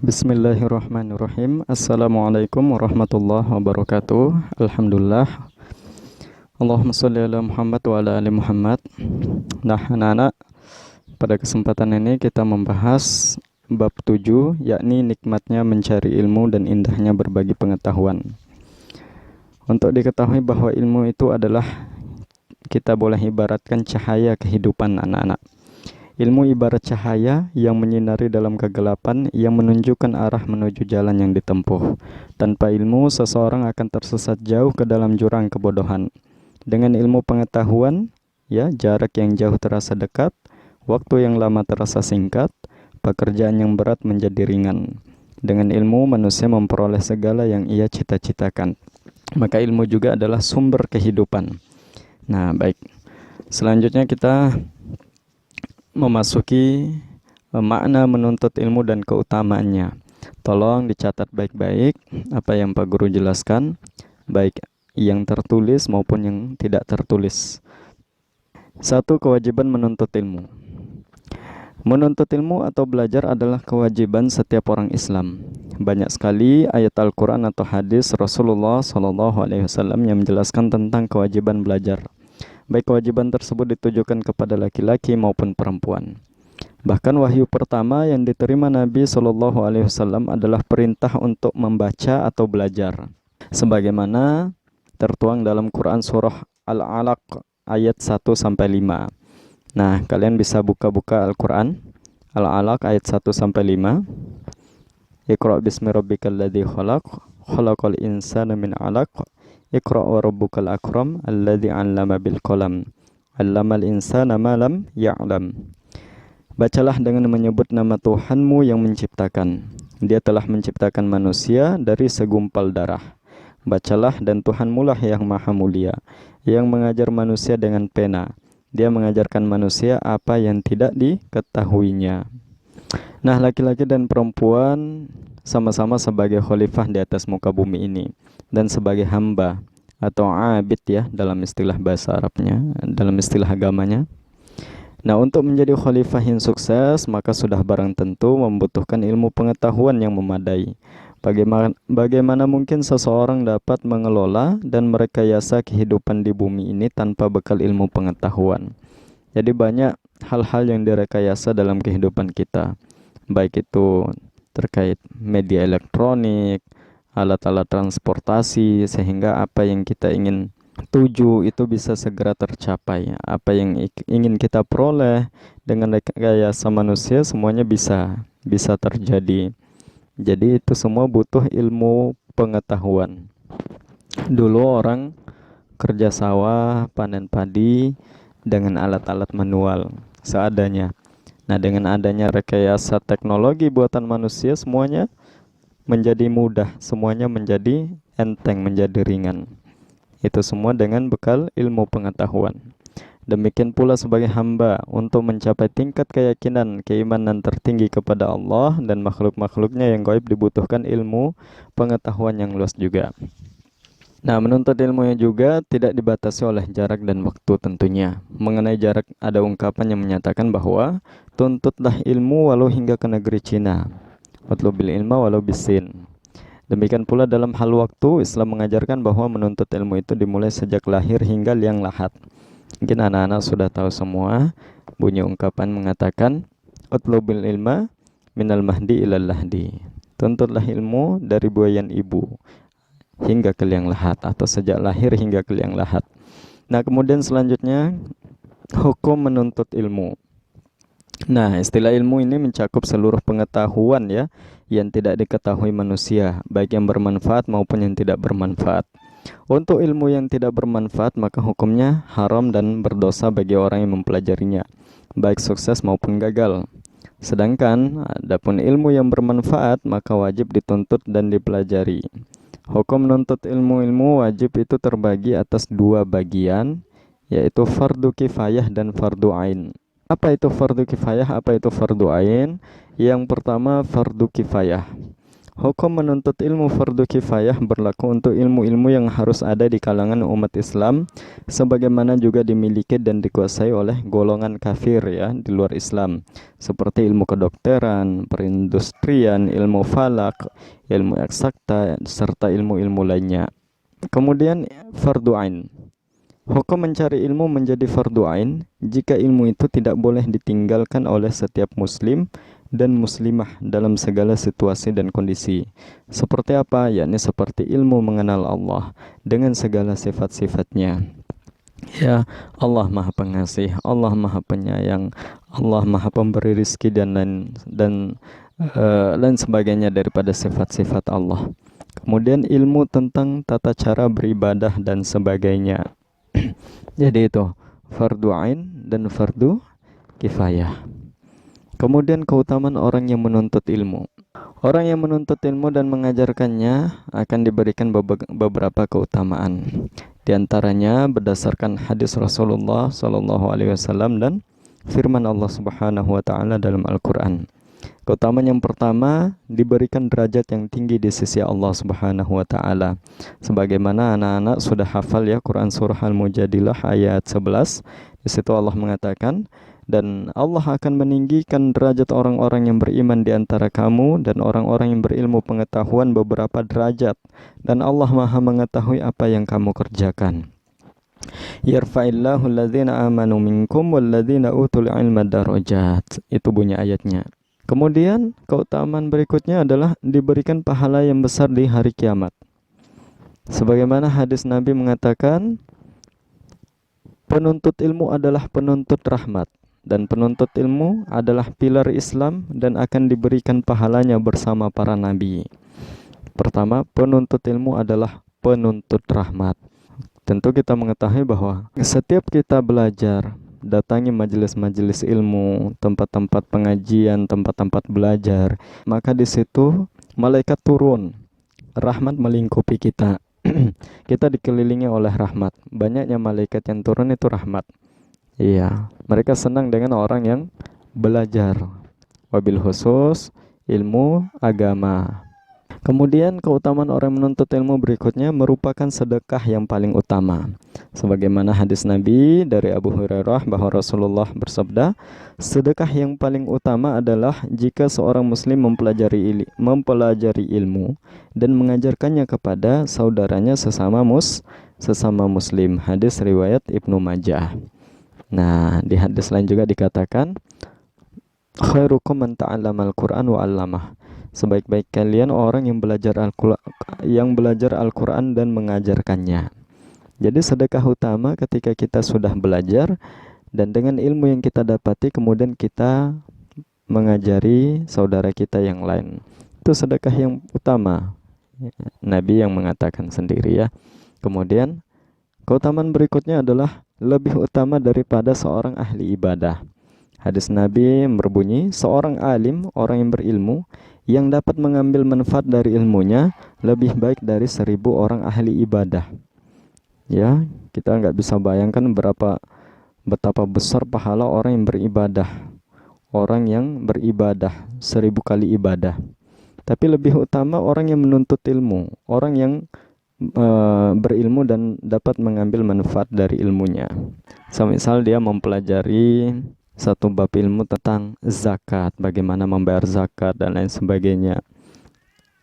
Bismillahirrahmanirrahim. Assalamualaikum warahmatullahi wabarakatuh. Alhamdulillah. Allahumma sholli ala Muhammad wa ala ali Muhammad. Nah, anak-anak, pada kesempatan ini kita membahas bab 7, yakni nikmatnya mencari ilmu dan indahnya berbagi pengetahuan. Untuk diketahui bahwa ilmu itu adalah, kita boleh ibaratkan cahaya kehidupan anak-anak. Ilmu ibarat cahaya yang menyinari dalam kegelapan, yang menunjukkan arah menuju jalan yang ditempuh. Tanpa ilmu, seseorang akan tersesat jauh ke dalam jurang kebodohan. Dengan ilmu pengetahuan, jarak yang jauh terasa dekat, waktu yang lama terasa singkat, pekerjaan yang berat menjadi ringan. Dengan ilmu, manusia memperoleh segala yang ia cita-citakan. Maka ilmu juga adalah sumber kehidupan. Nah, baik. Selanjutnya kita memasuki makna menuntut ilmu dan keutamaannya. Tolong dicatat baik-baik apa yang Pak Guru jelaskan, baik yang tertulis maupun yang tidak tertulis. 1. Kewajiban menuntut ilmu. Menuntut ilmu atau belajar adalah kewajiban setiap orang Islam. Banyak sekali ayat Al-Quran atau hadis Rasulullah SAW yang menjelaskan tentang kewajiban belajar. Baik kewajiban tersebut ditujukan kepada laki-laki maupun perempuan. Bahkan wahyu pertama yang diterima Nabi SAW adalah perintah untuk membaca atau belajar, sebagaimana tertuang dalam Quran surah Al-Alaq ayat 1-5. Nah, kalian bisa buka-buka Al-Quran Al-Alaq ayat 1-5. Iqra' bismi rabbikal ladzi khalaq, khalaqal insana min 'alaq. Iqra' wa rabbukal akram alladzi 'allama bil qalam 'allamal insana ma lam ya'lam. Bacalah dengan menyebut nama Tuhanmu yang menciptakan. Dia telah menciptakan manusia dari segumpal darah. Bacalah, dan Tuhanmu lah yang maha mulia, yang mengajar manusia dengan pena. Dia mengajarkan manusia apa yang tidak diketahuinya. Nah, laki-laki dan perempuan sama-sama sebagai khalifah di atas muka bumi ini, dan sebagai hamba atau abid dalam istilah bahasa Arabnya, dalam istilah agamanya. Nah, untuk menjadi khalifah yang sukses, maka sudah barang tentu membutuhkan ilmu pengetahuan yang memadai. Bagaimana mungkin seseorang dapat mengelola dan merekayasa kehidupan di bumi ini tanpa bekal ilmu pengetahuan? Jadi banyak hal-hal yang direkayasa dalam kehidupan kita, baik itu terkait media elektronik, alat-alat transportasi, sehingga apa yang kita ingin tuju itu bisa segera tercapai. Apa yang ingin kita peroleh dengan rekayasa manusia, semuanya bisa terjadi. Jadi itu semua butuh ilmu pengetahuan. Dulu orang kerja sawah, panen padi dengan alat-alat manual seadanya. Nah, dengan adanya rekayasa teknologi buatan manusia, semuanya menjadi mudah, semuanya menjadi enteng, menjadi ringan. Itu semua dengan bekal ilmu pengetahuan. Demikian pula sebagai hamba, untuk mencapai tingkat keyakinan, keimanan tertinggi kepada Allah dan makhluk-makhluknya yang gaib, dibutuhkan ilmu pengetahuan yang luas juga. Nah, menuntut ilmunya juga tidak dibatasi oleh jarak dan waktu tentunya. Mengenai jarak, ada ungkapan yang menyatakan bahwa tuntutlah ilmu walau hingga ke negeri Cina. Utlubil ilma walau bisin. Demikian pula dalam hal waktu, Islam mengajarkan bahwa menuntut ilmu itu dimulai sejak lahir hingga liang lahat. Mungkin anak-anak sudah tahu semua bunyi ungkapan mengatakan utlubil ilma minal mahdi ilal lahdi. Tuntutlah ilmu dari buayan ibu hingga ke liang lahat, atau sejak lahir hingga ke liang lahat. Nah, kemudian selanjutnya hukum menuntut ilmu. Nah, istilah ilmu ini mencakup seluruh pengetahuan yang tidak diketahui manusia, baik yang bermanfaat maupun yang tidak bermanfaat. Untuk ilmu yang tidak bermanfaat, maka hukumnya haram dan berdosa bagi orang yang mempelajarinya, baik sukses maupun gagal. Sedangkan adapun ilmu yang bermanfaat, maka wajib dituntut dan dipelajari. Hukum menuntut ilmu wajib itu terbagi atas 2 bagian, yaitu fardu kifayah dan fardu ain. Apa itu fardu kifayah? Apa itu fardu ain? Yang pertama, fardu kifayah. Hukum menuntut ilmu fardu kifayah berlaku untuk ilmu-ilmu yang harus ada di kalangan umat Islam, sebagaimana juga dimiliki dan dikuasai oleh golongan kafir ya di luar Islam, seperti ilmu kedokteran, perindustrian, ilmu falak, ilmu eksakta, serta ilmu-ilmu lainnya. Kemudian fardu ain. Hukum mencari ilmu menjadi fardu ain jika ilmu itu tidak boleh ditinggalkan oleh setiap muslim dan muslimah dalam segala situasi dan kondisi. Seperti apa? Yakni seperti ilmu mengenal Allah dengan segala sifat-sifatnya. Ya, Allah Maha Pengasih, Allah Maha Penyayang, Allah Maha Pemberi rizki dan lain sebagainya daripada sifat-sifat Allah. Kemudian ilmu tentang tata cara beribadah dan sebagainya. Jadi itu fardu ain dan fardu kifayah. Kemudian keutamaan orang yang menuntut ilmu. Orang yang menuntut ilmu dan mengajarkannya akan diberikan beberapa keutamaan. Di antaranya berdasarkan hadis Rasulullah SAW dan firman Allah Subhanahu wa taala dalam Al-Qur'an. Keutamaan yang pertama, diberikan derajat yang tinggi di sisi Allah Subhanahu wa taala. Sebagaimana anak-anak sudah hafal ya Quran surah Al-Mujadilah ayat 11. Di situ Allah mengatakan, dan Allah akan meninggikan derajat orang-orang yang beriman di antara kamu dan orang-orang yang berilmu pengetahuan beberapa derajat, dan Allah Maha mengetahui apa yang kamu kerjakan. Yarfa'illahu alladhina amanu minkum walladhina utul ilma darajat. Itu bunyi ayatnya. Kemudian keutamaan berikutnya adalah diberikan pahala yang besar di hari kiamat. Sebagaimana hadis Nabi mengatakan, penuntut ilmu adalah penuntut rahmat, dan penuntut ilmu adalah pilar Islam dan akan diberikan pahalanya bersama para nabi. Pertama, penuntut ilmu adalah penuntut rahmat. Tentu kita mengetahui bahwa setiap kita belajar, datangi majelis-majelis ilmu, tempat-tempat pengajian, tempat-tempat belajar, maka di situ malaikat turun, rahmat melingkupi kita. Kita dikelilingi oleh rahmat. Banyaknya malaikat yang turun itu rahmat. Iya, mereka senang dengan orang yang belajar. Wabil khusus ilmu agama. Kemudian keutamaan orang menuntut ilmu berikutnya merupakan sedekah yang paling utama. Sebagaimana hadis Nabi dari Abu Hurairah bahwa Rasulullah bersabda, sedekah yang paling utama adalah jika seorang muslim mempelajari ilmu dan mengajarkannya kepada saudaranya sesama muslim. Hadis riwayat Ibnu Majah. Nah, di hadis lain juga dikatakan, khairukum man ta'allamal Qur'an wa 'allamah. Sebaik-baik kalian orang yang belajar Al-Qur'an dan mengajarkannya. Jadi sedekah utama ketika kita sudah belajar dan dengan ilmu yang kita dapati kemudian kita mengajari saudara kita yang lain. Itu sedekah yang utama. Nabi yang mengatakan sendiri ya. Kemudian keutamaan berikutnya adalah lebih utama daripada seorang ahli ibadah. Hadis Nabi berbunyi, seorang alim, orang yang berilmu, yang dapat mengambil manfaat dari ilmunya, lebih baik dari 1000 orang ahli ibadah. Ya, kita nggak bisa bayangkan betapa besar pahala orang yang beribadah. Orang yang beribadah 1000 kali ibadah. Tapi lebih utama orang yang menuntut ilmu, orang yang berilmu dan dapat mengambil manfaat dari ilmunya. Misal dia mempelajari satu bab ilmu tentang zakat, bagaimana membayar zakat dan lain sebagainya.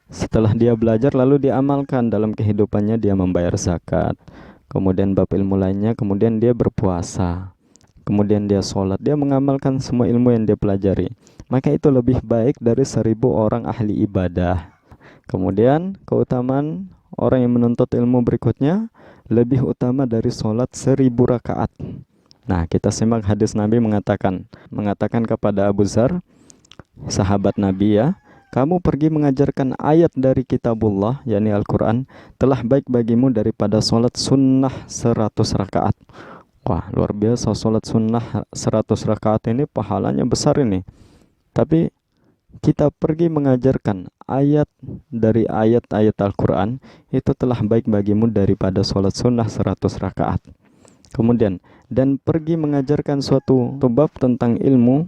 Setelah dia belajar lalu diamalkan dalam kehidupannya, dia membayar zakat. Kemudian bab ilmu lainnya, kemudian dia berpuasa. Kemudian dia sholat, dia mengamalkan semua ilmu yang dia pelajari. Maka itu lebih baik dari 1000 orang ahli ibadah. Kemudian keutamaan orang yang menuntut ilmu berikutnya lebih utama dari sholat 1000 rakaat. Nah, kita simak hadis Nabi mengatakan kepada Abu Dzar, sahabat Nabi ya, kamu pergi mengajarkan ayat dari kitabullah, yakni Al-Quran, telah baik bagimu daripada sholat sunnah 100 rakaat. Wah, luar biasa, sholat sunnah 100 rakaat ini pahalanya besar ini. Tapi kita pergi mengajarkan ayat dari ayat-ayat Al-Quran, itu telah baik bagimu daripada sholat sunnah 100 rakaat. Kemudian, dan pergi mengajarkan suatu bab tentang ilmu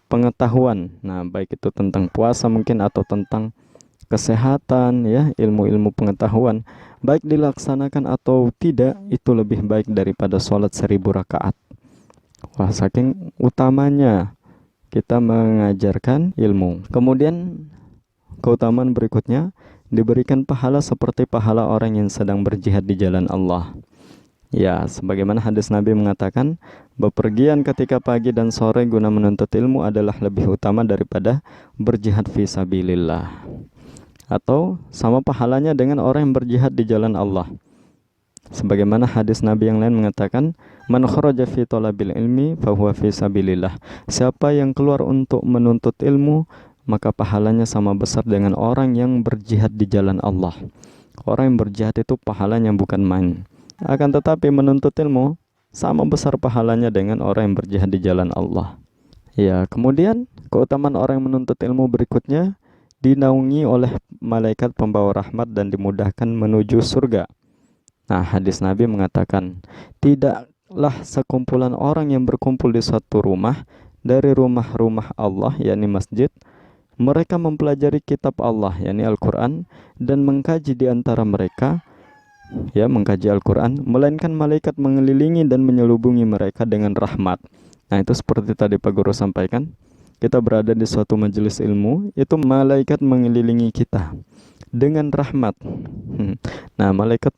pengetahuan. Nah, baik itu tentang puasa mungkin atau tentang kesehatan, ya, ilmu-ilmu pengetahuan, baik dilaksanakan atau tidak, itu lebih baik daripada sholat 1000 rakaat. Wah, saking utamanya kita mengajarkan ilmu. Kemudian keutamaan berikutnya, diberikan pahala seperti pahala orang yang sedang berjihad di jalan Allah. Ya, sebagaimana hadis Nabi mengatakan, bepergian ketika pagi dan sore guna menuntut ilmu adalah lebih utama daripada berjihad fi sabilillah. Atau sama pahalanya dengan orang yang berjihad di jalan Allah. Sebagaimana hadis Nabi yang lain mengatakan, man kharaja fi talabil ilmi fahuwa fi sabilillah. Siapa yang keluar untuk menuntut ilmu, maka pahalanya sama besar dengan orang yang berjihad di jalan Allah. Orang yang berjihad itu pahalanya bukan main. Akan tetapi menuntut ilmu sama besar pahalanya dengan orang yang berjihad di jalan Allah. Ya, kemudian keutamaan orang yang menuntut ilmu berikutnya, dinaungi oleh malaikat pembawa rahmat dan dimudahkan menuju surga. Nah, hadis Nabi mengatakan, tidaklah sekumpulan orang yang berkumpul di suatu rumah dari rumah-rumah Allah, yakni masjid, mereka mempelajari kitab Allah, yakni Al-Quran, dan mengkaji di antara mereka, ya, mengkaji Al-Quran, melainkan malaikat mengelilingi dan menyelubungi mereka dengan rahmat. Nah, itu seperti tadi Pak Guru sampaikan, kita berada di suatu majelis ilmu, itu malaikat mengelilingi kita dengan rahmat. Nah, malaikat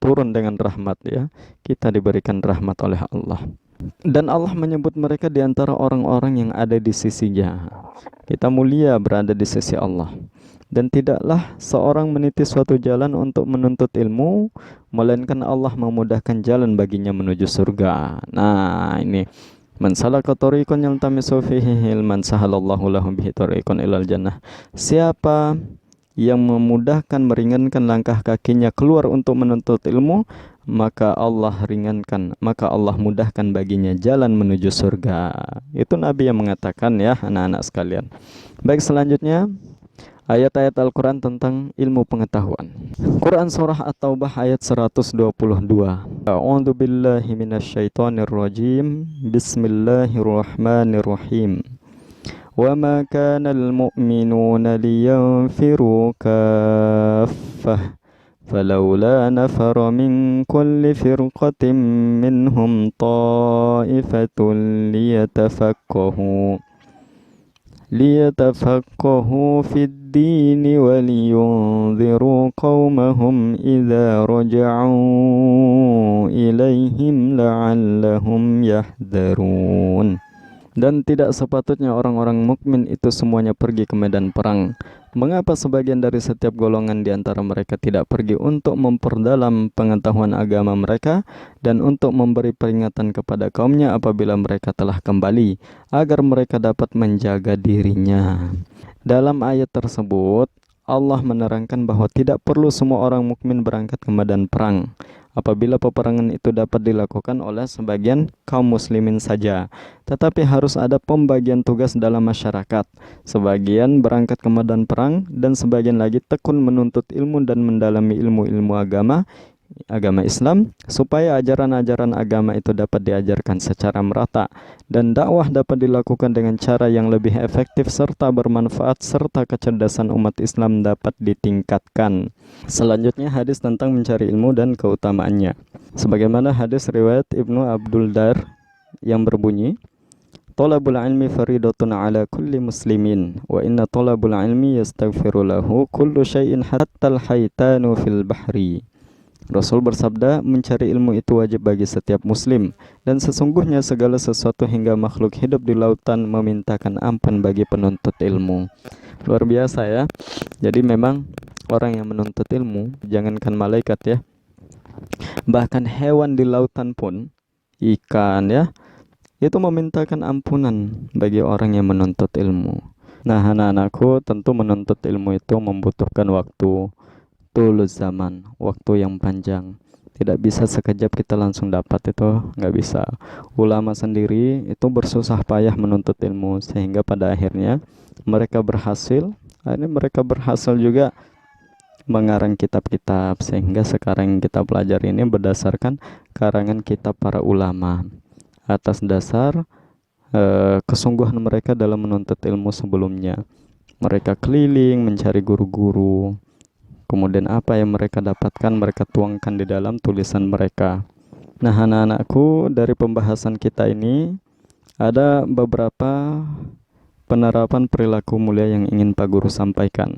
turun dengan rahmat, ya. Kita diberikan rahmat oleh Allah. Dan Allah menyebut mereka di antara orang-orang yang ada di sisinya. Kita mulia berada di sisi Allah. Dan tidaklah seorang meniti suatu jalan untuk menuntut ilmu, melainkan Allah memudahkan jalan baginya menuju surga. Nah, ini man salaka tariqan yaltamisu fihi ilman sahalallahu lahu bihi tariqan ilal jannah. Siapa yang memudahkan, meringankan langkah kakinya keluar untuk menuntut ilmu, maka Allah ringankan, maka Allah mudahkan baginya jalan menuju surga. Itu Nabi yang mengatakan, ya anak-anak sekalian. Baik, selanjutnya ayat-ayat Al-Quran tentang ilmu pengetahuan. Quran Surah At-Taubah ayat 122. A'udzu billahi minasyaitonir rajim. Bismillahirrahmanirrahim. وَمَا كَانَ الْمُؤْمِنُونَ لِيَنْفِرُوا كَافَّةً فَلَوْلَا نَفَرَ مِنْ كُلِّ فِرْقَةٍ مِّنْهُمْ طَائِفَةٌ لِيَتَفَقَّهُوا فِي الدِّينِ وَلِيُنْذِرُوا قَوْمَهُمْ إِذَا رَجَعُوا إِلَيْهِمْ لَعَلَّهُمْ يَحْذَرُونَ. Dan tidak sepatutnya orang-orang mukmin itu semuanya pergi ke medan perang. Mengapa sebagian dari setiap golongan di antara mereka tidak pergi untuk memperdalam pengetahuan agama mereka dan untuk memberi peringatan kepada kaumnya apabila mereka telah kembali, agar mereka dapat menjaga dirinya. Dalam ayat tersebut, Allah menerangkan bahwa tidak perlu semua orang mukmin berangkat ke medan perang apabila peperangan itu dapat dilakukan oleh sebagian kaum muslimin saja. Tetapi harus ada pembagian tugas dalam masyarakat. Sebagian berangkat ke medan perang dan sebagian lagi tekun menuntut ilmu dan mendalami ilmu-ilmu agama Islam, supaya ajaran-ajaran agama itu dapat diajarkan secara merata dan dakwah dapat dilakukan dengan cara yang lebih efektif serta bermanfaat, serta kecerdasan umat Islam dapat ditingkatkan. Selanjutnya hadis tentang mencari ilmu dan keutamaannya. Sebagaimana hadis riwayat Ibnu Abdul Dar yang berbunyi, Talabul ilmi faridatun ala kulli muslimin wa inna talabul ilmi yastaghfiru lahu kullu syai'in hatta al-haytanu fil bahri. Rasul bersabda, mencari ilmu itu wajib bagi setiap muslim, dan sesungguhnya segala sesuatu hingga makhluk hidup di lautan memintakan ampun bagi penuntut ilmu. Luar biasa, ya. Jadi memang orang yang menuntut ilmu, jangankan malaikat, ya, bahkan hewan di lautan pun, ikan, ya, itu memintakan ampunan bagi orang yang menuntut ilmu. Nah, anak-anakku, tentu menuntut ilmu itu membutuhkan waktu, tulus zaman, waktu yang panjang. Tidak bisa sekejap kita langsung dapat, itu nggak bisa. Ulama sendiri itu bersusah payah menuntut ilmu sehingga pada akhirnya mereka berhasil. Mereka berhasil juga mengarang kitab-kitab, sehingga sekarang yang kita pelajari ini berdasarkan karangan kitab para ulama atas dasar kesungguhan mereka dalam menuntut ilmu sebelumnya. Mereka keliling mencari guru-guru. Kemudian apa yang mereka dapatkan mereka tuangkan di dalam tulisan mereka. Nah, anak-anakku, dari pembahasan kita ini ada beberapa penerapan perilaku mulia yang ingin Pak Guru sampaikan.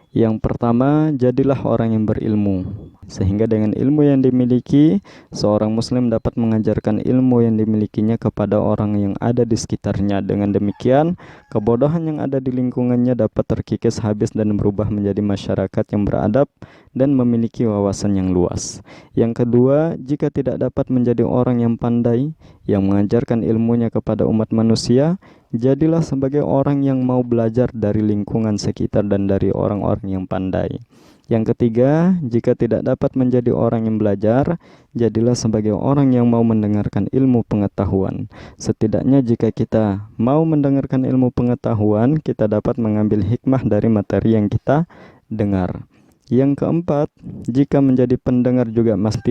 Yang pertama, jadilah orang yang berilmu. Sehingga dengan ilmu yang dimiliki, seorang muslim dapat mengajarkan ilmu yang dimilikinya kepada orang yang ada di sekitarnya. Dengan demikian, kebodohan yang ada di lingkungannya dapat terkikis habis dan berubah menjadi masyarakat yang beradab dan memiliki wawasan yang luas. Yang kedua, jika tidak dapat menjadi orang yang pandai, yang mengajarkan ilmunya kepada umat manusia, jadilah sebagai orang yang mau belajar dari lingkungan sekitar dan dari orang-orang yang pandai. Yang ketiga, jika tidak dapat menjadi orang yang belajar, jadilah sebagai orang yang mau mendengarkan ilmu pengetahuan. Setidaknya jika kita mau mendengarkan ilmu pengetahuan, kita dapat mengambil hikmah dari materi yang kita dengar. Yang keempat, jika menjadi pendengar juga masih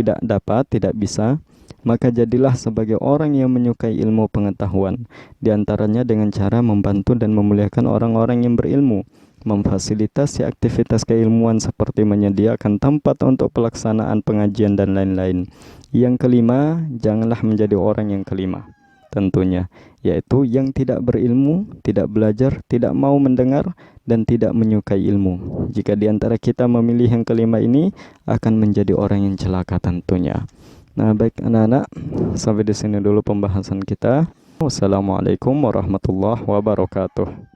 tidak bisa, maka jadilah sebagai orang yang menyukai ilmu pengetahuan, di antaranya dengan cara membantu dan memuliakan orang-orang yang berilmu, memfasilitasi aktivitas keilmuan seperti menyediakan tempat untuk pelaksanaan pengajian dan lain-lain. Yang kelima, janganlah menjadi orang yang kelima, tentunya, yaitu yang tidak berilmu, tidak belajar, tidak mau mendengar, dan tidak menyukai ilmu. Jika di antara kita memilih yang kelima ini, akan menjadi orang yang celaka tentunya. Nah, baik anak-anak, sampai di sini dulu pembahasan kita. Wassalamualaikum warahmatullahi wabarakatuh.